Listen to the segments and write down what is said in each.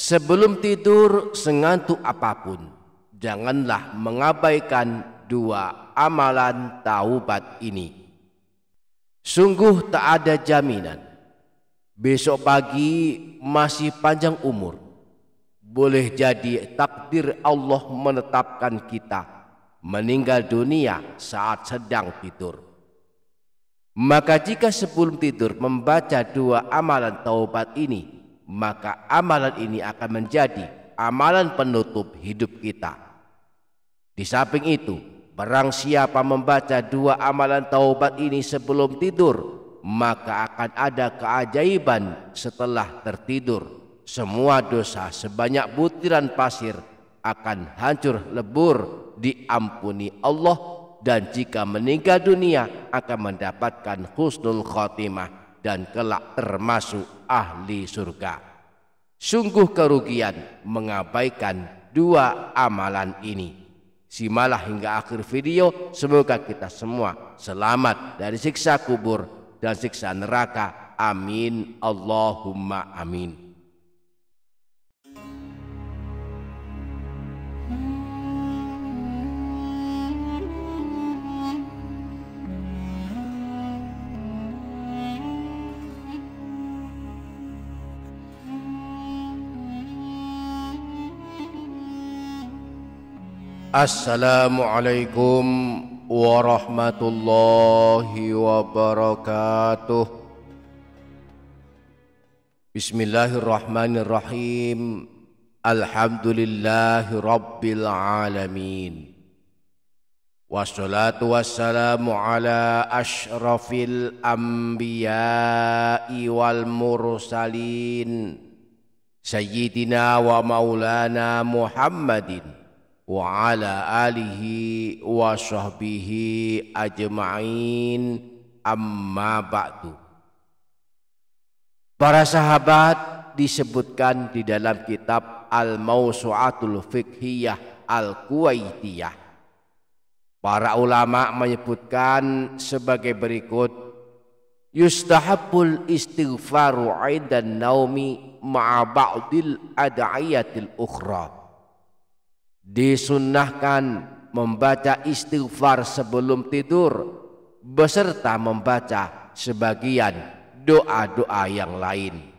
Sebelum tidur sengantuk apapun, janganlah mengabaikan dua amalan taubat ini. Sungguh tak ada jaminan besok pagi masih panjang umur. Boleh jadi takdir Allah menetapkan kita meninggal dunia saat sedang tidur. Maka jika sebelum tidur membaca dua amalan taubat ini, maka amalan ini akan menjadi amalan penutup hidup kita. Di samping itu, barang siapa membaca dua amalan taubat ini sebelum tidur, maka akan ada keajaiban setelah tertidur. Semua dosa sebanyak butiran pasir akan hancur lebur, diampuni Allah, dan jika meninggal dunia akan mendapatkan husnul khotimah dan kelak termasuk ahli surga. Sungguh kerugian mengabaikan dua amalan ini. Simaklah hingga akhir video, semoga kita semua selamat dari siksa kubur dan siksa neraka. Amin Allahumma amin. Assalamualaikum warahmatullahi wabarakatuh. Bismillahirrahmanirrahim. Alhamdulillahi rabbil alamin. Wassalatu wassalamu ala asyrafil anbiya'i wal mursalin Sayyidina wa maulana Muhammadin wa ala alihi wa sahbihi ajma'in, amma ba'du. Para sahabat, disebutkan di dalam kitab Al-Mawsu'atul Fiqhiyah Al-Kuwaitiyah, para ulama menyebutkan sebagai berikut: yustahabbul istighfaru 'indan naumi ma'a ba'dil ad'iyatil ukhra. Disunnahkan membaca istighfar sebelum tidur beserta membaca sebagian doa-doa yang lain.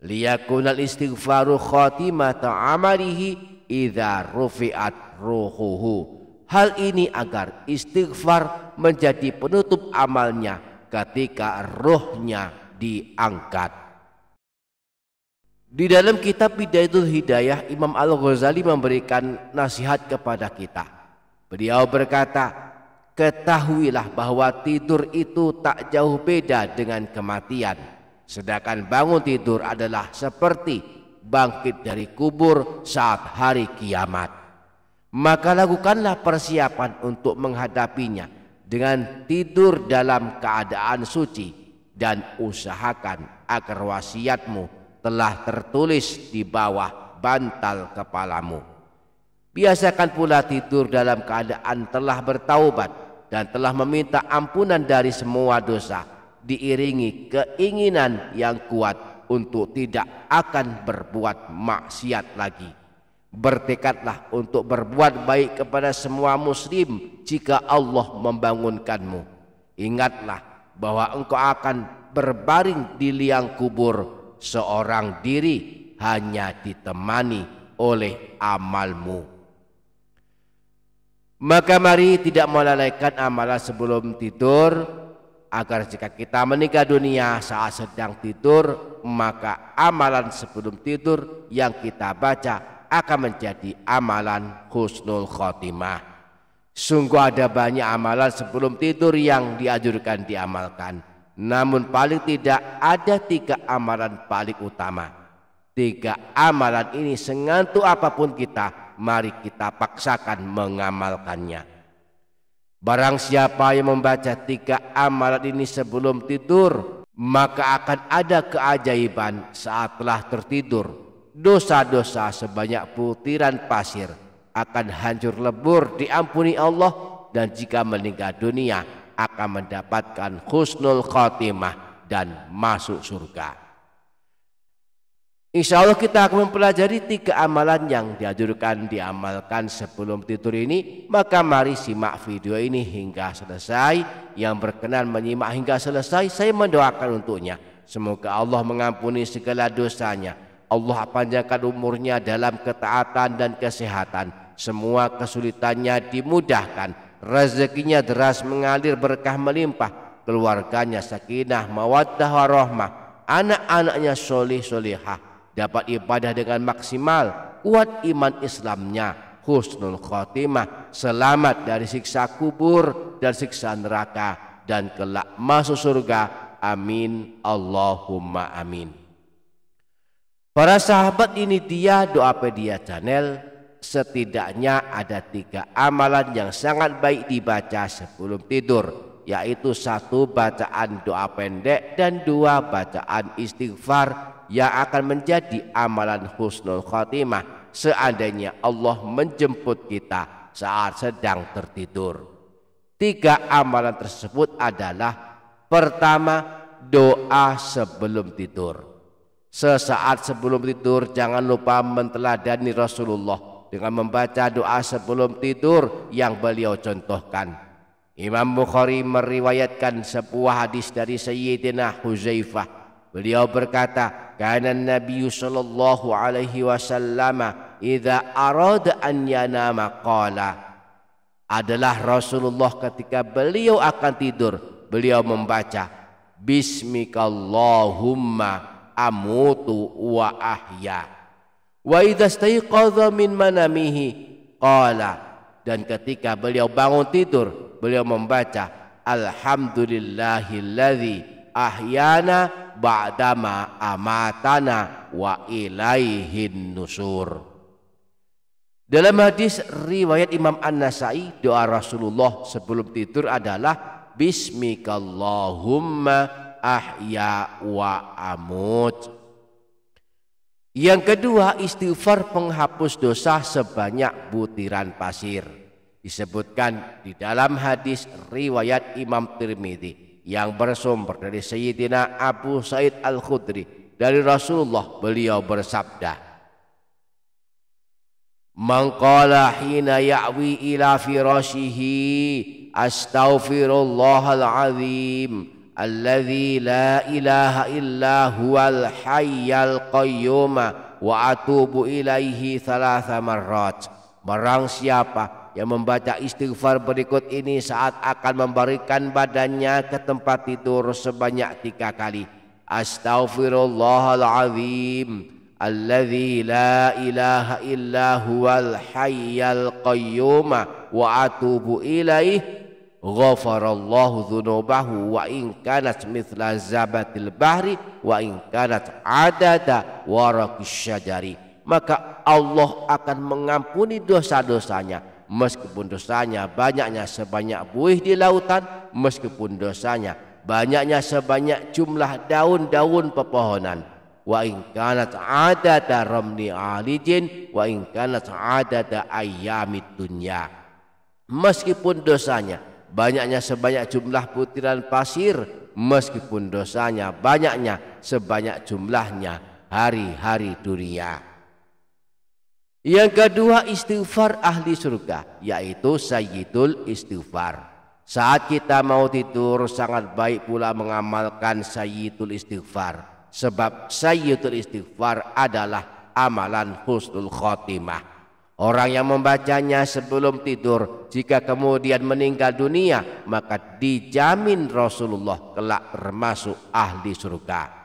Liyakunal istighfaru khatimata amalihi idza rufi'at ruhuhu. Hal ini agar istighfar menjadi penutup amalnya ketika rohnya diangkat. Di dalam kitab Bidayatul Hidayah, Imam Al-Ghazali memberikan nasihat kepada kita. Beliau berkata, ketahuilah bahwa tidur itu tak jauh beda dengan kematian. Sedangkan bangun tidur adalah seperti bangkit dari kubur saat hari kiamat. Maka lakukanlah persiapan untuk menghadapinya dengan tidur dalam keadaan suci, dan usahakan agar wasiatmu telah tertulis di bawah bantal kepalamu. Biasakan pula tidur dalam keadaan telah bertaubat dan telah meminta ampunan dari semua dosa, diiringi keinginan yang kuat untuk tidak akan berbuat maksiat lagi. Bertekadlah untuk berbuat baik kepada semua muslim jika Allah membangunkanmu. Ingatlah bahwa engkau akan berbaring di liang kubur seorang diri, hanya ditemani oleh amalmu. Maka mari tidak melalaikan amalan sebelum tidur, agar jika kita meninggal dunia saat sedang tidur, maka amalan sebelum tidur yang kita baca akan menjadi amalan husnul khotimah. Sungguh ada banyak amalan sebelum tidur yang dianjurkan diamalkan, namun paling tidak ada 3 amalan paling utama. 3 amalan ini sengantuk apapun kita, mari kita paksakan mengamalkannya. Barang siapa yang membaca 3 amalan ini sebelum tidur, maka akan ada keajaiban saat telah tertidur. Dosa-dosa sebanyak butiran pasir akan hancur lebur, diampuni Allah, dan jika meninggal dunia akan mendapatkan husnul khotimah dan masuk surga. Insya Allah kita akan mempelajari 3 amalan yang dianjurkan diamalkan sebelum tidur ini. Maka mari simak video ini hingga selesai. Yang berkenan menyimak hingga selesai, saya mendoakan untuknya, semoga Allah mengampuni segala dosanya, Allah panjangkan umurnya dalam ketaatan dan kesehatan, semua kesulitannya dimudahkan, rezekinya deras mengalir, berkah melimpah, keluarganya sakinah mawaddah warahmah, anak-anaknya solih solihah, dapat ibadah dengan maksimal, kuat iman Islamnya, husnul khotimah, selamat dari siksa kubur dan siksa neraka, dan kelak masuk surga. Amin Allahumma amin. Para sahabat, ini dia Doapedia Channel. Setidaknya ada 3 amalan yang sangat baik dibaca sebelum tidur, yaitu 1 bacaan doa pendek dan 2 bacaan istighfar yang akan menjadi amalan husnul khotimah seandainya Allah menjemput kita saat sedang tertidur. 3 amalan tersebut adalah: pertama, doa sebelum tidur. Sesaat sebelum tidur jangan lupa menteladani Rasulullah dengan membaca doa sebelum tidur yang beliau contohkan. Imam Bukhari meriwayatkan sebuah hadis dari Sayyidina Huzaifah. Beliau berkata, kana Nabi sallallahu alaihi wasallam idza arada an yanama qala. Adalah Rasulullah ketika beliau akan tidur, beliau membaca, bismikallahumma amutu wa ahya. Wa idza staiqadha min manamihi qala. Dan ketika beliau bangun tidur, beliau membaca, alhamdulillahilladzi ahyana ba'dama amatana wa ilaihin nusur. Dalam hadis riwayat Imam An-Nasai, doa Rasulullah sebelum tidur adalah bismikallahumma ahya wa amut. Yang kedua, istighfar penghapus dosa sebanyak butiran pasir. Disebutkan di dalam hadis riwayat Imam Tirmidzi yang bersumber dari Sayyidina Abu Sa'id Al-Khudri, dari Rasulullah, beliau bersabda, man qala hina ya'wi ila firashihi astaghfirullahal azim alladzi la ilaha illa huwal hayyal qayyum wa atubu ilaihi 3 marrat. Barang siapa yang membaca istighfar berikut ini saat akan memberikan badannya ke tempat tidur sebanyak 3 kali. Astaghfirullahal azim alladzi la ilaha illa huwal hayyal qayyum wa atubu ilaihi ghafarallahu dzunubahu wa in kanat mithla zabatil bahri wa in kanat adada waraqis syajari. Maka Allah akan mengampuni dosa-dosanya meskipun dosanya banyaknya sebanyak buih di lautan, meskipun dosanya banyaknya sebanyak jumlah daun-daun pepohonan. Wa in kanat adada ramli alijin wa in kanat adada ayyamid dunya. Meskipun dosanya banyaknya sebanyak jumlah butiran pasir, meskipun dosanya banyaknya sebanyak jumlahnya hari-hari dunia. Yang kedua, istighfar ahli surga, yaitu sayyidul istighfar. Saat kita mau tidur sangat baik pula mengamalkan sayyidul istighfar, sebab sayyidul istighfar adalah amalan husnul khotimah. Orang yang membacanya sebelum tidur, jika kemudian meninggal dunia, maka dijamin Rasulullah kelak termasuk ahli surga.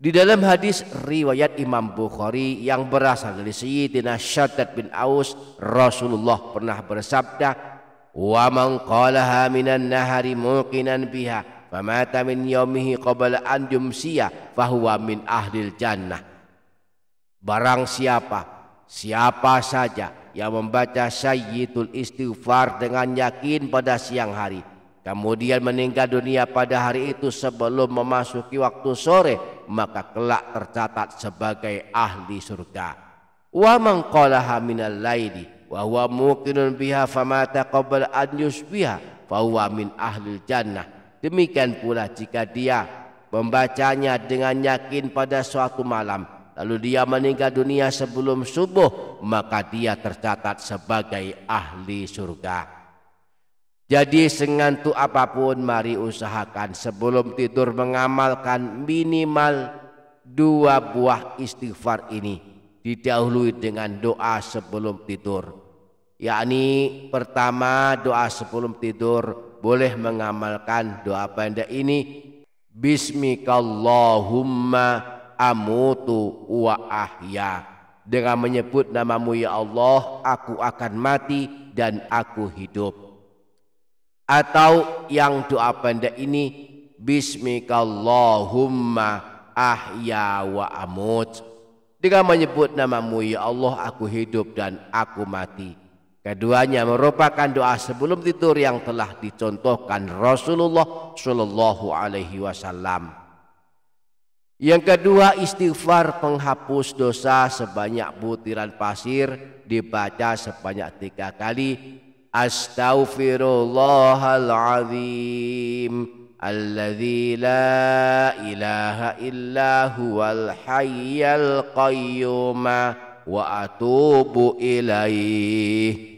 Di dalam hadis riwayat Imam Bukhari yang berasal dari Sayyidina Syaddad bin Aus, Rasulullah pernah bersabda, wa man qalaha minan nahari muqinan biha famata min yaumihi qabla an yumsiya fahuwa min ahlil jannah. Barang siapa saja yang membaca sayyidul istighfar dengan yakin pada siang hari, kemudian meninggal dunia pada hari itu sebelum memasuki waktu sore, maka kelak tercatat sebagai ahli surga. Wa man qalaha minal laili wa huwa muqinun biha famata qabla an yusbiha fa huwa min ahlil jannah. Demikian pula jika dia membacanya dengan yakin pada suatu malam, lalu dia meninggal dunia sebelum subuh, maka dia tercatat sebagai ahli surga. Jadi sengantuk apapun, mari usahakan sebelum tidur mengamalkan minimal 2 buah istighfar ini, didahului dengan doa sebelum tidur. Yakni pertama, doa sebelum tidur boleh mengamalkan doa pendek ini, Bismikallahumma amutu wa ahya. Dengan menyebut namamu ya Allah, aku akan mati dan aku hidup. Atau yang doa pendek ini, Bismikallahumma ahya wa amut. Dengan menyebut namamu ya Allah, aku hidup dan aku mati. Keduanya merupakan doa sebelum tidur yang telah dicontohkan Rasulullah Shallallahu Alaihi Wasallam. Yang kedua, istighfar penghapus dosa sebanyak butiran pasir, dibaca sebanyak 3 kali. Astaghfirullahaladzim alladzi la ilaha illa huwal hayyal qayyum wa atubu ilaih.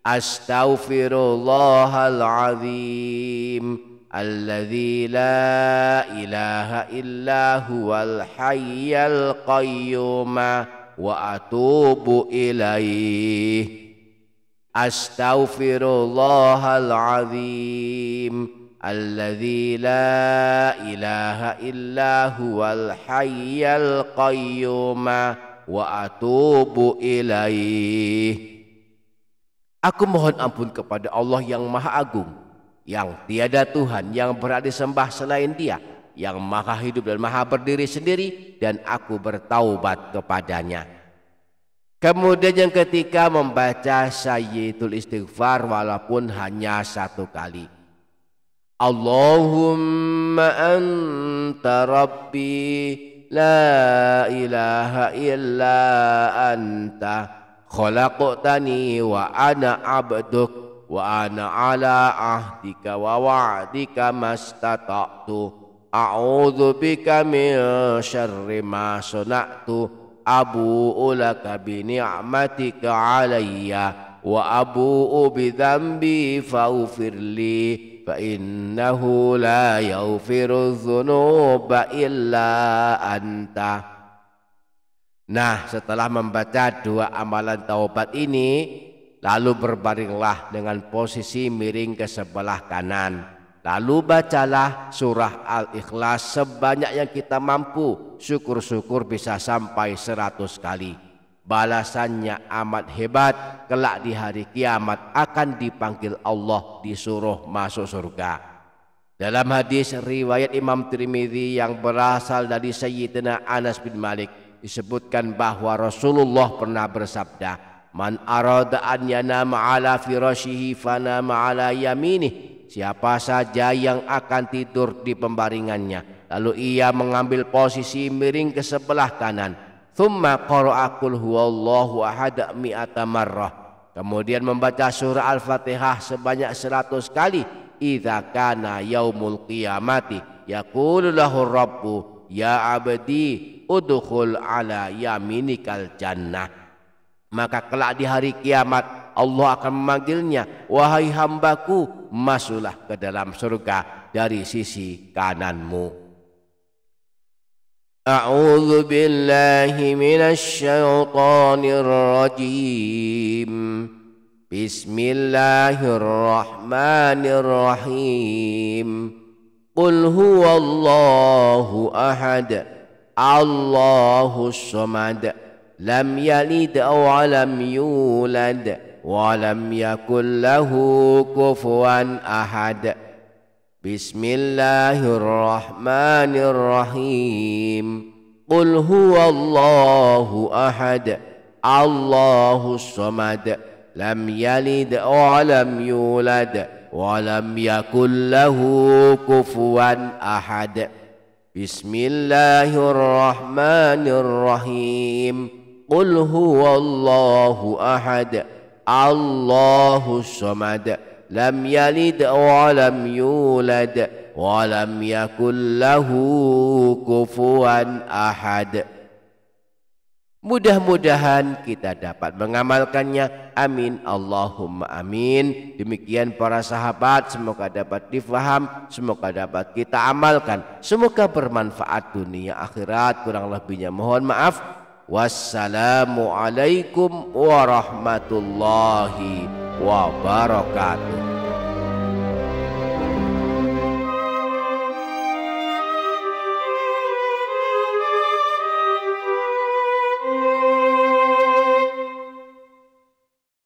Astaghfirullahaladzim alladzi la ilaha illa huwal hayyal qayyum wa atubu ilaih. Astaghfirullahaladzim alladzi la ilaha illa huwal hayyal qayyum wa atubu ilaih. Aku mohon ampun kepada Allah yang Maha Agung, yang tiada Tuhan yang berhak disembah selain Dia, yang Maha Hidup dan Maha Berdiri sendiri, dan aku bertaubat kepadanya. Kemudian yang ketiga, membaca Sayyidul Istighfar walaupun hanya 1 kali. Allahumma anta rabbi la ilaha illa anta khalaqtani wa ana abduk wa ana ala ahdika wa wa'dika mastata'tu a'udzu bika min syarri ma sana'tu abu'u laka bi ni'matika alayya wa abu'u bi dhanbi faghfirli fa innahu la yaghfiru dzunuba illa anta. Nah, setelah membaca 2 amalan taubat ini, lalu berbaringlah dengan posisi miring ke sebelah kanan. Lalu bacalah surah Al-Ikhlas sebanyak yang kita mampu. Syukur-syukur bisa sampai 100 kali. Balasannya amat hebat. Kelak di hari kiamat akan dipanggil Allah, disuruh masuk surga. Dalam hadis riwayat Imam Tirmidzi yang berasal dari Sayyidina Anas bin Malik, disebutkan bahwa Rasulullah pernah bersabda, Man arada an yanama ala firashihi fanama ala yaminih. Siapa saja yang akan tidur di pembaringannya, lalu ia mengambil posisi miring ke sebelah kanan. Thumma qara'a qul huwallahu ahad mi'ata marrah. Kemudian membaca surah Al-Fatihah sebanyak 100 kali. Idza kana yaumul qiyamati yaqulu lahu rabbu ya abdi udkhul ala yaminikal jannah. Maka kelak di hari kiamat Allah akan memanggilnya, wahai hambaku, masuklah ke dalam surga dari sisi kananmu. A'udzu billahi minasy syaithanir rajim. Bismillahirrahmanirrahim. Qul huwallahu ahad, Allahus samad, lam yalid wa lam yulad wa lam yakul lahu kufuwan ahad. Bismillahirrahmanirrahim. Qul huwallahu ahad, Allahus samad, lam yalid wa lam yulad wa lam yakul lahu kufuwan ahad. Bismillahirrahmanirrahim. Qul huwallahu ahad, Allahus samad, lam yalid wa lam yulad wa lam yakul lahu kufuwan ahad. Mudah-mudahan kita dapat mengamalkannya. Amin Allahumma amin. Demikian para sahabat, semoga dapat difaham, semoga dapat kita amalkan, semoga bermanfaat dunia akhirat. Kurang lebihnya mohon maaf. Wassalamualaikum warahmatullahi wabarakatuh.